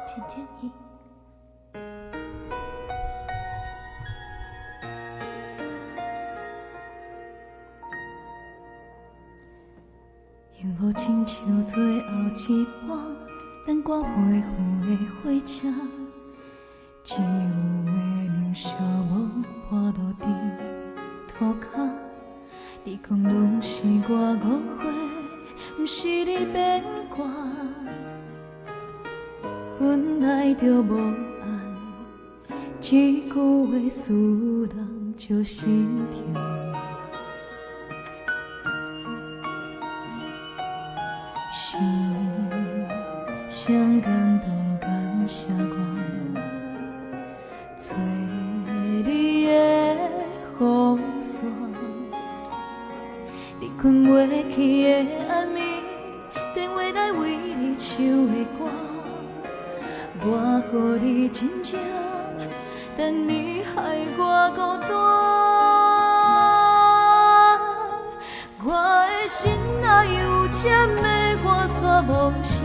甜甜蜜。幸福亲像最后一盘等我袂赴的火车，只有月亮烧梦破落伫涂骹。你讲拢是我误会，毋是你变卦，本来就无爱，一句话使人就心痛。是谁感动感谢我，找你的风霜。你困袂去的暗暝，电话来为你唱的歌，我予你真正，但你害我孤单。我的心哪有这么换煞梦想？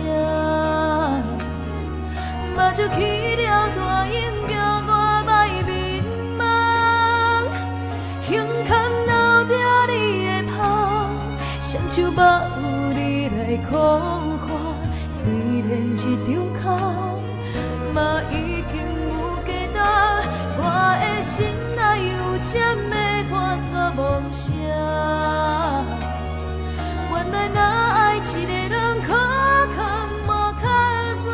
目睭起了大影，叫我歹迷茫。胸坎留着你的香，双手握有你来空话。虽然这张空，嘛已经有价值。我的心哪有这么换煞梦想？原来若爱一个人，可空无靠山，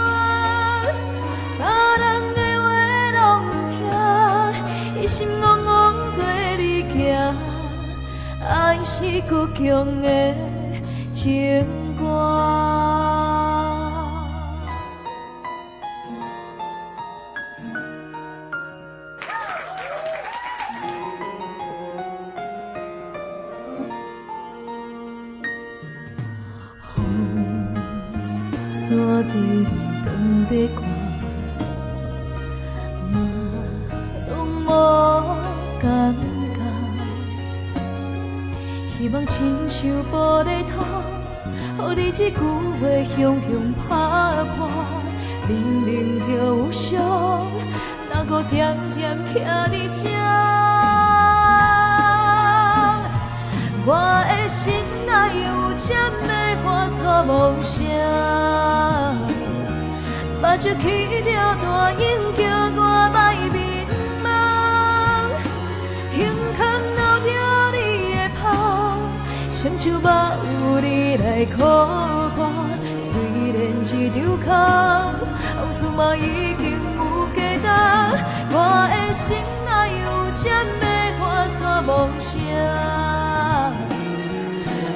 别人的话拢听，一心怣怣对你行，爱是倔强的情歌。山对面长在看，嘛拢无感觉。希望亲像玻璃土，予你这句话雄雄打破。明明就有伤，哪搁点点徛伫这？我的心哪有这么换煞梦想？目睭起了大影，叫我歹迷茫。胸坎留着你的香，双手握有你来苦看。虽然这张空，往事嘛已经有价值。我的心哪有这么换煞梦想？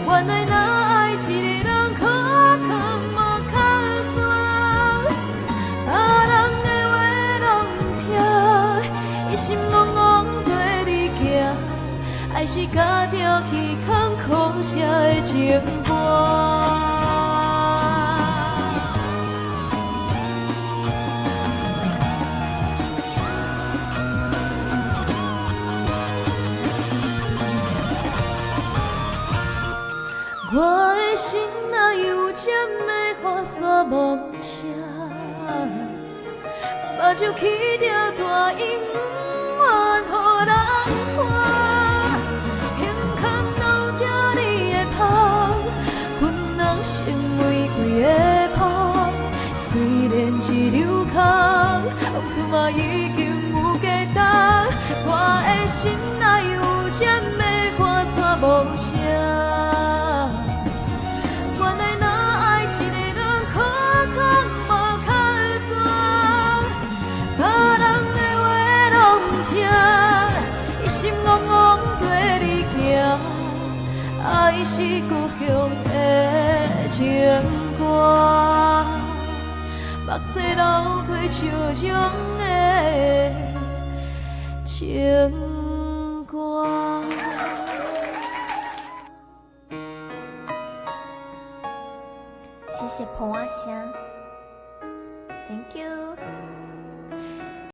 原来若爱一个人，可空无靠山，别人的话拢听，一心怣怣对你行，爱是加着去空空写的情歌。我的心哪有这么换煞梦想？目睭起了大影，愿予人看。胸坎留着你的香，阮人成玫瑰的香。虽然一场空，往事嘛已经有价值。我的心哪有这么换煞梦想？爱是倔强的情歌，目屎流过笑容的情